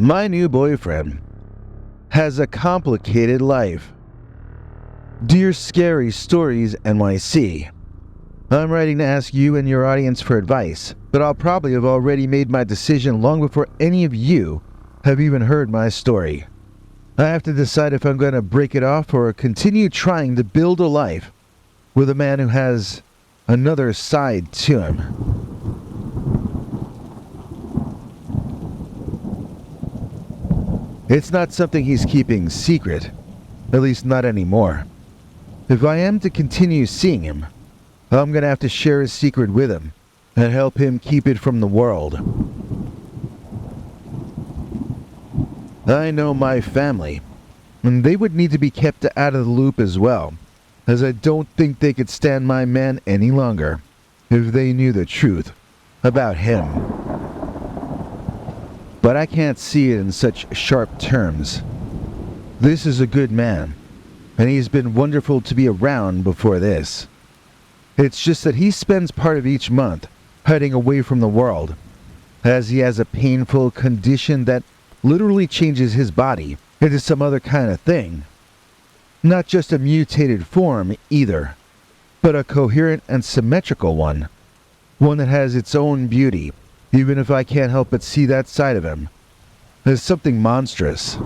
My new boyfriend has a complicated life. Dear Scary Stories NYC, I'm writing to ask you and your audience for advice, but I'll probably have already made my decision long before any of you have even heard my story. I have to decide if I'm going to break it off or continue trying to build a life with a man who has another side to him. It's not something he's keeping secret, at least not anymore. If I am to continue seeing him, I'm gonna have to share his secret with him and help him keep it from the world. I know my family, and they would need to be kept out of the loop as well, as I don't think they could stand my man any longer if they knew the truth about him. But I can't see it in such sharp terms. This is a good man, and he's been wonderful to be around before this. It's just that he spends part of each month hiding away from the world, as he has a painful condition that literally changes his body into some other kind of thing. Not just a mutated form either, but a coherent and symmetrical one. One that has its own beauty, even if I can't help but see that side of him as something monstrous.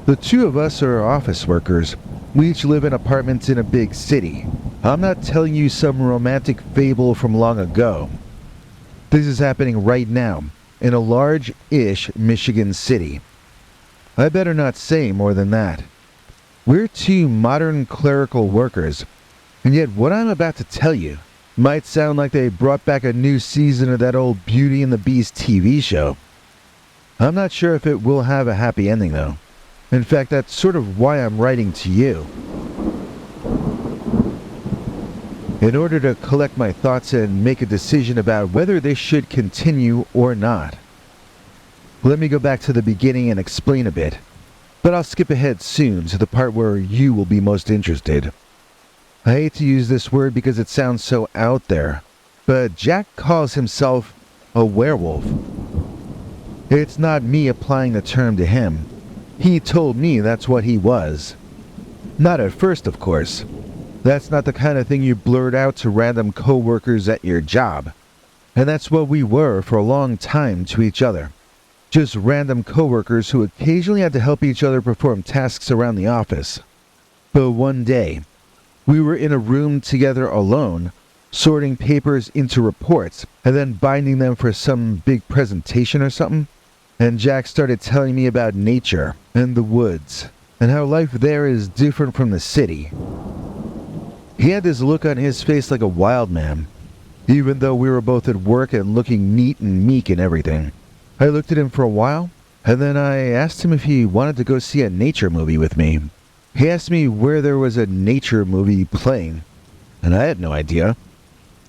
The two of us are office workers. We each live in apartments in a big city. I'm not telling you some romantic fable from long ago. This is happening right now in a large-ish Michigan city. I better not say more than that. We're two modern clerical workers, and yet what I'm about to tell you might sound like they brought back a new season of that old Beauty and the Beast TV show. I'm not sure if it will have a happy ending though. In fact, that's sort of why I'm writing to you. In order to collect my thoughts and make a decision about whether this should continue or not. Let me go back to the beginning and explain a bit, but I'll skip ahead soon to the part where you will be most interested. I hate to use this word because it sounds so out there, but Jack calls himself a werewolf. It's not me applying the term to him. He told me that's what he was. Not at first, of course. That's not the kind of thing you blurt out to random co-workers at your job. And that's what we were for a long time to each other. Just random co-workers who occasionally had to help each other perform tasks around the office. But one day, we were in a room together alone, sorting papers into reports, and then binding them for some big presentation or something. And Jack started telling me about nature and the woods, and how life there is different from the city. He had this look on his face like a wild man, even though we were both at work and looking neat and meek and everything. I looked at him for a while, and then I asked him if he wanted to go see a nature movie with me. He asked me where there was a nature movie playing, and I had no idea.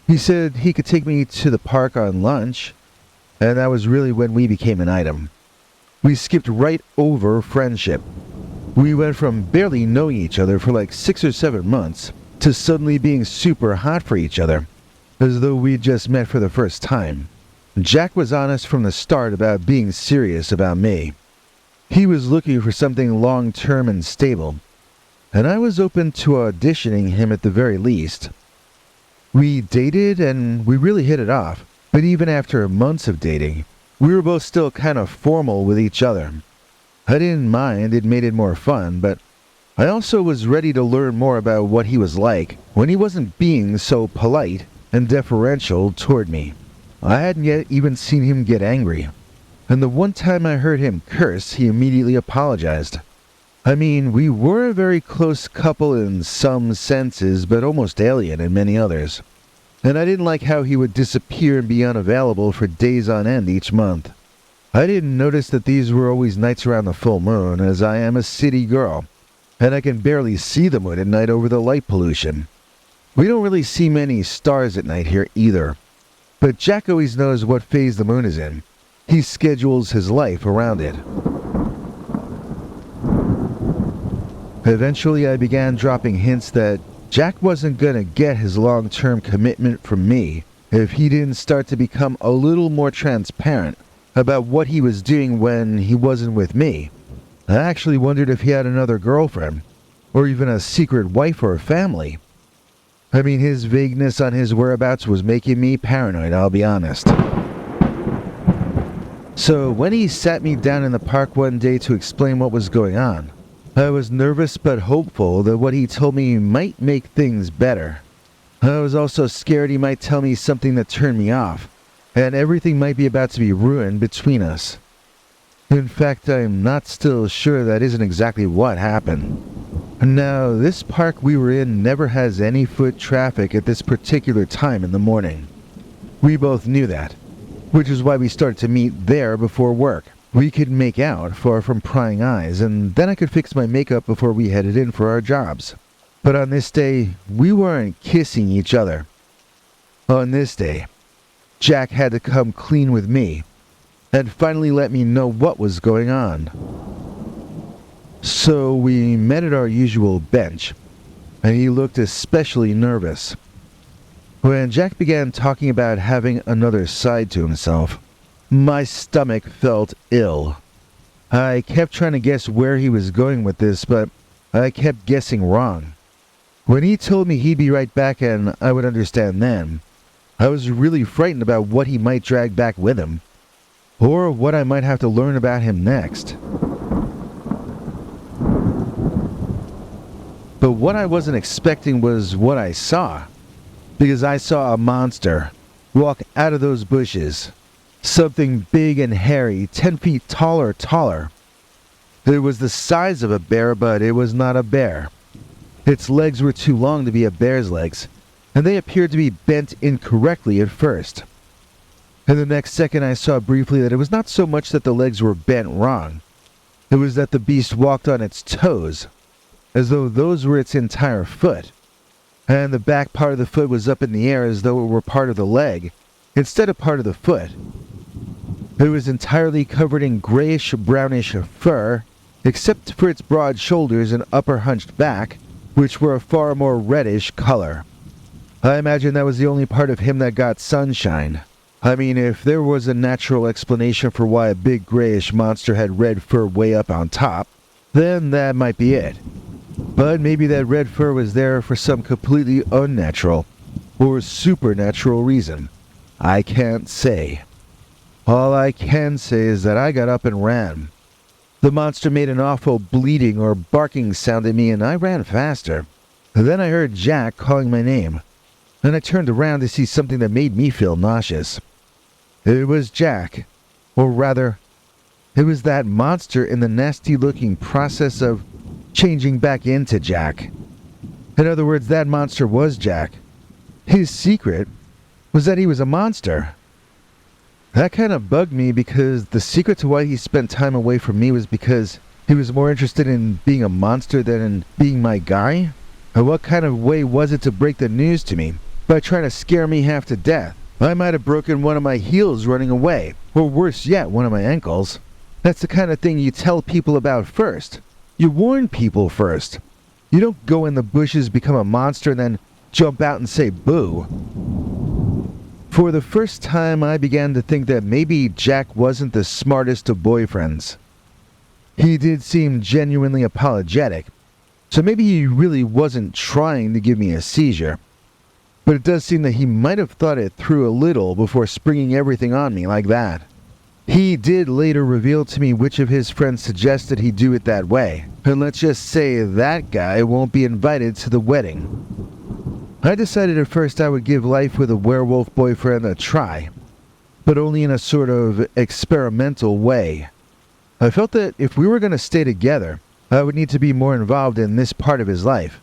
He said he could take me to the park on lunch, and that was really when we became an item. We skipped right over friendship. We went from barely knowing each other for like 6 or 7 months to suddenly being super hot for each other, as though we'd just met for the first time. Jack was honest from the start about being serious about me. He was looking for something long-term and stable, and I was open to auditioning him at the very least. We dated and we really hit it off, but even after months of dating, we were both still kind of formal with each other. I didn't mind, it made it more fun, but I also was ready to learn more about what he was like when he wasn't being so polite and deferential toward me. I hadn't yet even seen him get angry, and the one time I heard him curse, he immediately apologized. I mean, we were a very close couple in some senses, but almost alien in many others. And I didn't like how he would disappear and be unavailable for days on end each month. I didn't notice that these were always nights around the full moon, as I am a city girl, and I can barely see the moon at night over the light pollution. We don't really see many stars at night here either, but Jack always knows what phase the moon is in. He schedules his life around it. Eventually I began dropping hints that Jack wasn't gonna get his long-term commitment from me if he didn't start to become a little more transparent about what he was doing when he wasn't with me. I actually wondered if he had another girlfriend, or even a secret wife or family. I mean, his vagueness on his whereabouts was making me paranoid, I'll be honest. So when he sat me down in the park one day to explain what was going on, I was nervous but hopeful that what he told me might make things better. I was also scared he might tell me something that turned me off, and everything might be about to be ruined between us. In fact, I'm not still sure that isn't exactly what happened. Now, this park we were in never has any foot traffic at this particular time in the morning. We both knew that, which is why we started to meet there before work. We could make out far from prying eyes, and then I could fix my makeup before we headed in for our jobs. But on this day, we weren't kissing each other. On this day, Jack had to come clean with me and finally let me know what was going on. So we met at our usual bench, and he looked especially nervous. When Jack began talking about having another side to himself, my stomach felt ill. I kept trying to guess where he was going with this, but I kept guessing wrong. When he told me he'd be right back and I would understand then, I was really frightened about what he might drag back with him, or what I might have to learn about him next. But what I wasn't expecting was what I saw, because I saw a monster walk out of those bushes. Something big and hairy, 10 feet taller. It was the size of a bear, but it was not a bear. Its legs were too long to be a bear's legs, and they appeared to be bent incorrectly at first. And the next second I saw briefly that it was not so much that the legs were bent wrong. It was that the beast walked on its toes, as though those were its entire foot. And the back part of the foot was up in the air as though it were part of the leg, instead of part of the foot. It was entirely covered in grayish-brownish fur, except for its broad shoulders and upper hunched back, which were a far more reddish color. I imagine that was the only part of him that got sunshine. I mean, if there was a natural explanation for why a big grayish monster had red fur way up on top, then that might be it. But maybe that red fur was there for some completely unnatural or supernatural reason. I can't say. All I can say is that I got up and ran. The monster made an awful bleating or barking sound at me and I ran faster. Then I heard Jack calling my name, and I turned around to see something that made me feel nauseous. It was Jack, or rather, it was that monster in the nasty-looking process of changing back into Jack. In other words, that monster was Jack. His secret was that he was a monster. That kind of bugged me because the secret to why he spent time away from me was because he was more interested in being a monster than in being my guy? And what kind of way was it to break the news to me? By trying to scare me half to death. I might have broken one of my heels running away, or worse yet, one of my ankles. That's the kind of thing you tell people about first. You warn people first. You don't go in the bushes, become a monster, and then jump out and say boo. For the first time, I began to think that maybe Jack wasn't the smartest of boyfriends. He did seem genuinely apologetic, so maybe he really wasn't trying to give me a seizure. But it does seem that he might have thought it through a little before springing everything on me like that. He did later reveal to me which of his friends suggested he do it that way, and let's just say that guy won't be invited to the wedding. I decided at first I would give life with a werewolf boyfriend a try, but only in a sort of experimental way. I felt that if we were going to stay together, I would need to be more involved in this part of his life,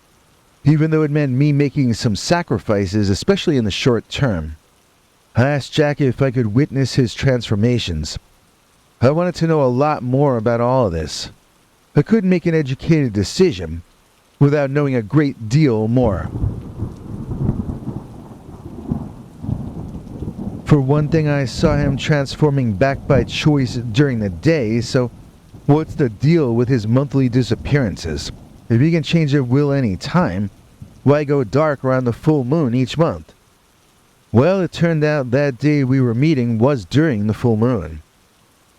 even though it meant me making some sacrifices, especially in the short term. I asked Jack if I could witness his transformations. I wanted to know a lot more about all of this. I couldn't make an educated decision without knowing a great deal more. For one thing, I saw him transforming back by choice during the day, so what's the deal with his monthly disappearances? If he can change at will any time, why go dark around the full moon each month? Well, it turned out that day we were meeting was during the full moon.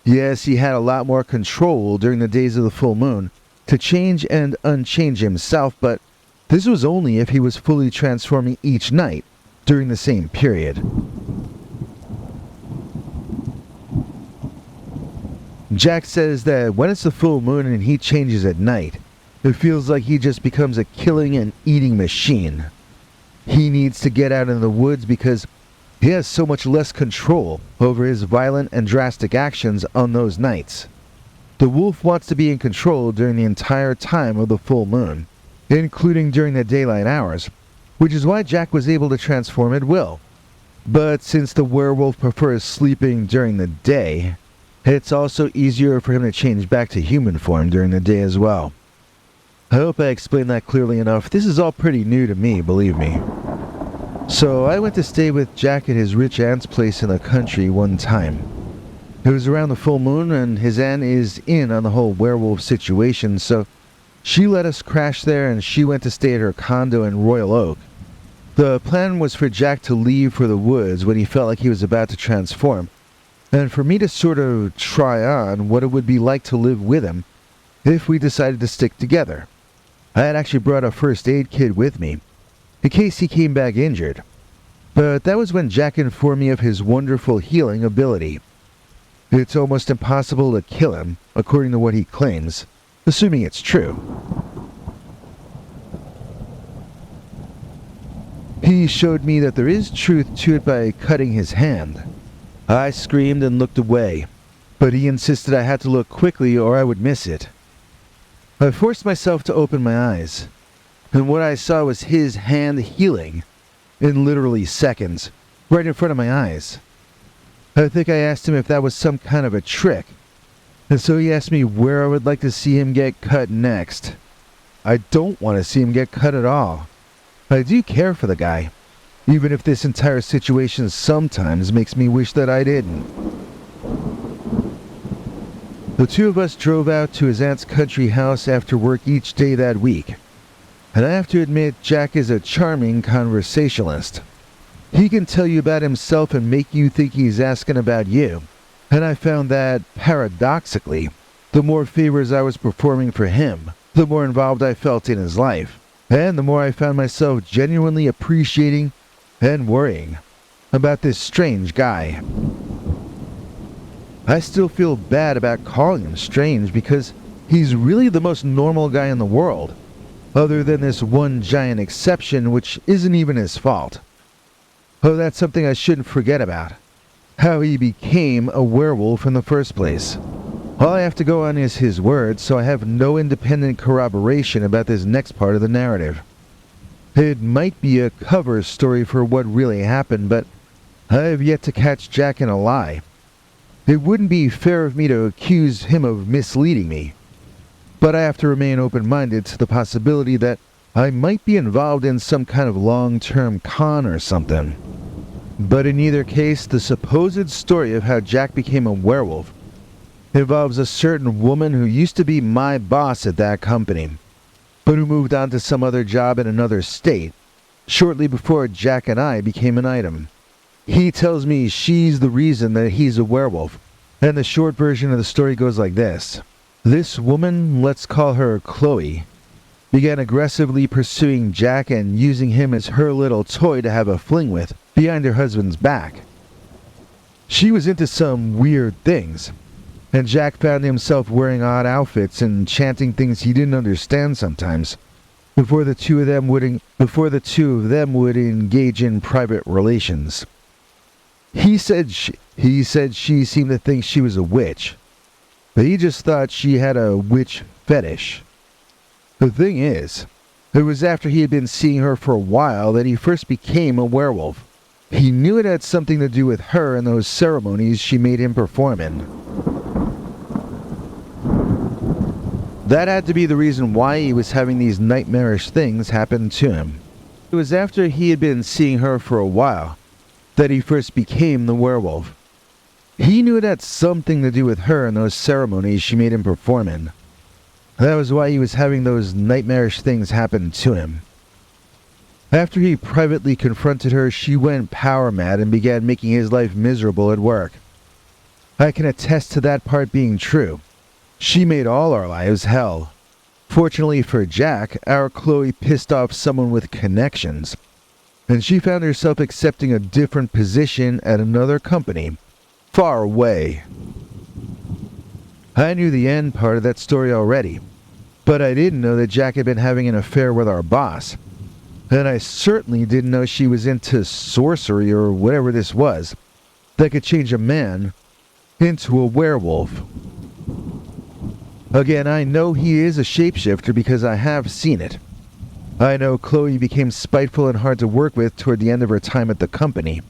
Yes, he had a lot more control during the days of the full moon to change and unchange himself, but this was only if he was fully transforming each night during the same period. Jack says that when it's the full moon and he changes at night, it feels like he just becomes a killing and eating machine. He needs to get out in the woods because he has so much less control over his violent and drastic actions on those nights. The wolf wants to be in control during the entire time of the full moon, including during the daylight hours, which is why Jack was able to transform at will. But since the werewolf prefers sleeping during the day, it's also easier for him to change back to human form during the day as well. I hope I explained that clearly enough. This is all pretty new to me, believe me. So I went to stay with Jack at his rich aunt's place in the country one time. It was around the full moon and his aunt is in on the whole werewolf situation, so she let us crash there and she went to stay at her condo in Royal Oak. The plan was for Jack to leave for the woods when he felt like he was about to transform, and for me to sort of try on what it would be like to live with him if we decided to stick together. I had actually brought a first aid kit with me, in case he came back injured. But that was when Jack informed me of his wonderful healing ability. It's almost impossible to kill him, according to what he claims, assuming it's true. He showed me that there is truth to it by cutting his hand. I screamed and looked away, but he insisted I had to look quickly or I would miss it. I forced myself to open my eyes, and what I saw was his hand healing, in literally seconds, right in front of my eyes. I think I asked him if that was some kind of a trick, and so he asked me where I would like to see him get cut next. I don't want to see him get cut at all. I do care for the guy, even if this entire situation sometimes makes me wish that I didn't. The two of us drove out to his aunt's country house after work each day that week, and I have to admit Jack is a charming conversationalist. He can tell you about himself and make you think he's asking about you, and I found that, paradoxically, the more favors I was performing for him, the more involved I felt in his life, and the more I found myself genuinely appreciating and worrying about this strange guy. I still feel bad about calling him strange because he's really the most normal guy in the world, other than this one giant exception which isn't even his fault. Oh, that's something I shouldn't forget about. How he became a werewolf in the first place. All I have to go on is his word, so I have no independent corroboration about this next part of the narrative. It might be a cover story for what really happened, but I have yet to catch Jack in a lie. It wouldn't be fair of me to accuse him of misleading me, but I have to remain open-minded to the possibility that I might be involved in some kind of long-term con or something. But in either case, the supposed story of how Jack became a werewolf involves a certain woman who used to be my boss at that company, but who moved on to some other job in another state shortly before Jack and I became an item. He tells me she's the reason that he's a werewolf, and the short version of the story goes like this. This woman, let's call her Chloe, began aggressively pursuing Jack and using him as her little toy to have a fling with behind her husband's back. She was into some weird things, and Jack found himself wearing odd outfits and chanting things he didn't understand sometimes, before the two of them would engage in private relations. He said she seemed to think she was a witch, but he just thought she had a witch fetish. The thing is, it was after he had been seeing her for a while that he first became a werewolf. He knew it had something to do with her and those ceremonies she made him perform in. That had to be the reason why he was having these nightmarish things happen to him. It was after he had been seeing her for a while that he first became the werewolf. He knew it had something to do with her and those ceremonies she made him perform in. That was why he was having those nightmarish things happen to him. After he privately confronted her, she went power mad and began making his life miserable at work. I can attest to that part being true. She made all our lives hell. Fortunately for Jack, our Chloe pissed off someone with connections, and she found herself accepting a different position at another company, far away. I knew the end part of that story already, but I didn't know that Jack had been having an affair with our boss. And I certainly didn't know she was into sorcery or whatever this was that could change a man into a werewolf. Again, I know he is a shapeshifter because I have seen it. I know Chloe became spiteful and hard to work with toward the end of her time at the company.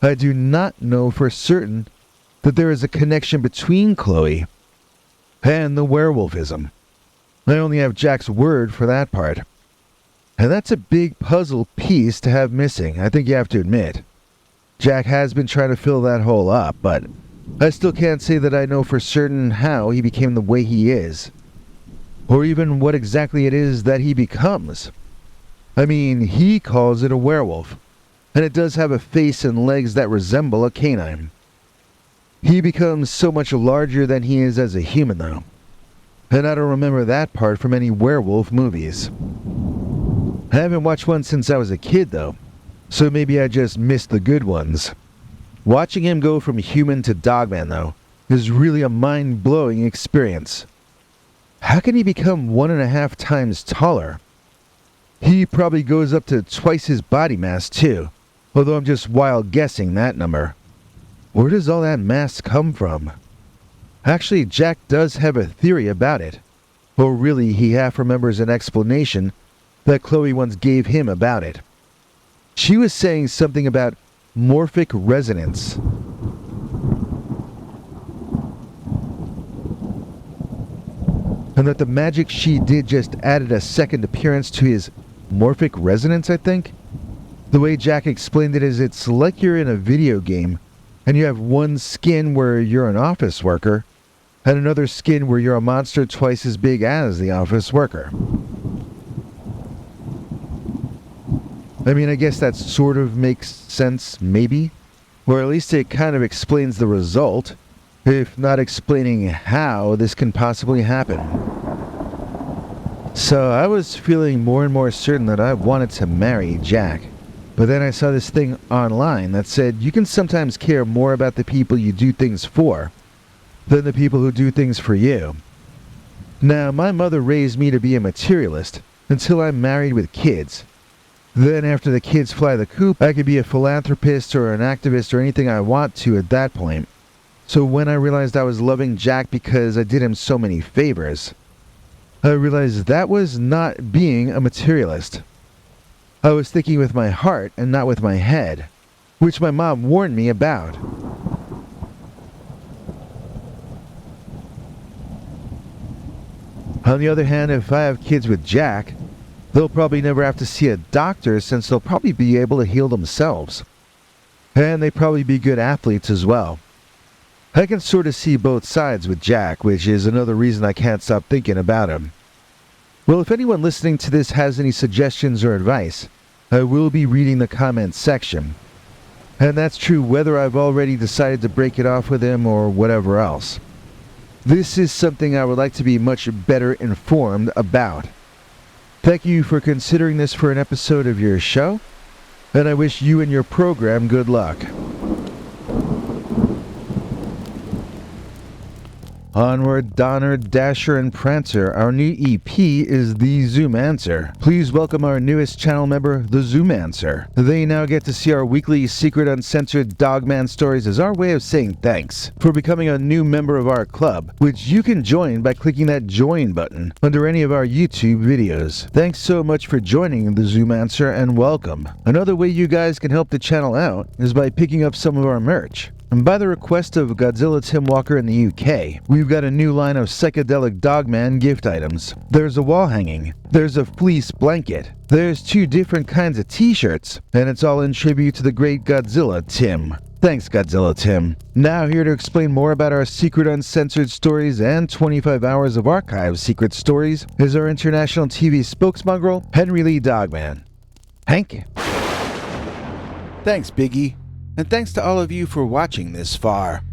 I do not know for certain that there is a connection between Chloe and the werewolfism. I only have Jack's word for that part. And that's a big puzzle piece to have missing, I think you have to admit. Jack has been trying to fill that hole up, but I still can't say that I know for certain how he became the way he is, or even what exactly it is that he becomes. I mean, he calls it a werewolf, and it does have a face and legs that resemble a canine. He becomes so much larger than he is as a human, though, and I don't remember that part from any werewolf movies. I haven't watched one since I was a kid, though, so maybe I just missed the good ones. Watching him go from human to Dogman, though, is really a mind-blowing experience. How can he become 1.5 times taller? He probably goes up to twice his body mass, too, although I'm just wild guessing that number. Where does all that mass come from? Actually, Jack does have a theory about it. Or really, he half remembers an explanation that Chloe once gave him about it. She was saying something about morphic resonance. And that the magic she did just added a second appearance to his morphic resonance, I think? The way Jack explained it is it's like you're in a video game, and you have one skin where you're an office worker, and another skin where you're a monster twice as big as the office worker. I mean, I guess that sort of makes sense, maybe? Or at least it kind of explains the result, if not explaining how this can possibly happen. So I was feeling more and more certain that I wanted to marry Jack. But then I saw this thing online that said you can sometimes care more about the people you do things for than the people who do things for you. Now, my mother raised me to be a materialist until I'm married with kids. Then after the kids fly the coop, I could be a philanthropist or an activist or anything I want to at that point. So when I realized I was loving Jack because I did him so many favors, I realized that was not being a materialist. I was thinking with my heart and not with my head, which my mom warned me about. On the other hand, if I have kids with Jack, they'll probably never have to see a doctor since they'll probably be able to heal themselves. And they'd probably be good athletes as well. I can sort of see both sides with Jack, which is another reason I can't stop thinking about him. Well, if anyone listening to this has any suggestions or advice, I will be reading the comments section. And that's true whether I've already decided to break it off with him or whatever else. This is something I would like to be much better informed about. Thank you for considering this for an episode of your show, and I wish you and your program good luck. Onward, Donner, Dasher, and Prancer, our new EP is The Zoomancer. Please welcome our newest channel member, The Zoomancer. They now get to see our weekly secret uncensored Dogman stories as our way of saying thanks for becoming a new member of our club, which you can join by clicking that join button under any of our YouTube videos. Thanks so much for joining The Zoomancer and welcome. Another way you guys can help the channel out is by picking up some of our merch. And by the request of Godzilla Tim Walker in the UK, we've got a new line of Psychedelic Dogman gift items. There's a wall hanging, there's a fleece blanket, there's 2 different kinds of t-shirts, and it's all in tribute to the great Godzilla Tim. Thanks, Godzilla Tim. Now here to explain more about our secret uncensored stories and 25 hours of archive secret stories is our international TV spokesmongrel, Henry Lee Dogman. Hank? Thanks, Biggie. And thanks to all of you for watching this far.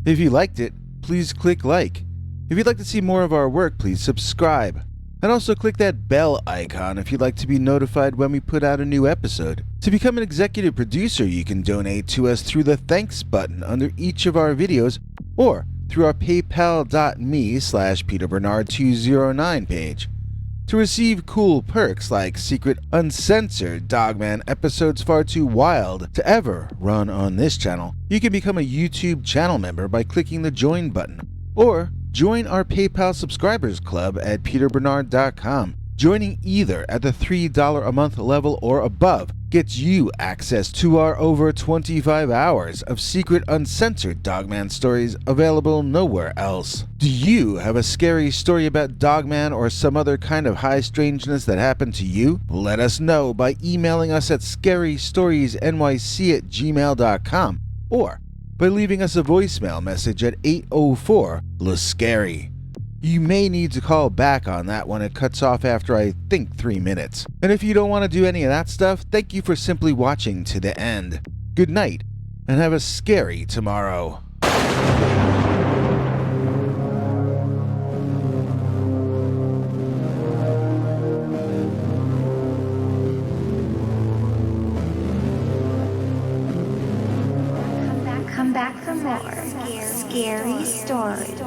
If you liked it, please click like. If you'd like to see more of our work, please subscribe. And also click that bell icon if you'd like to be notified when we put out a new episode. To become an executive producer, you can donate to us through the thanks button under each of our videos or through our paypal.me/PeterBernard209 page. To receive cool perks like secret uncensored Dogman episodes far too wild to ever run on this channel, you can become a YouTube channel member by clicking the join button, or join our PayPal subscribers club at peterbernard.com. Joining either at the $3 a month level or above gets you access to our over 25 hours of secret uncensored Dogman stories available nowhere else. Do you have a scary story about Dogman or some other kind of high strangeness that happened to you? Let us know by emailing us at scarystoriesnyc@gmail.com or by leaving us a voicemail message at 804-LA-SCARY. You may need to call back on that one. It cuts off after, I think, 3 minutes. And if you don't want to do any of that stuff, thank you for simply watching to the end. Good night, and have a scary tomorrow. Come back for more scary stories.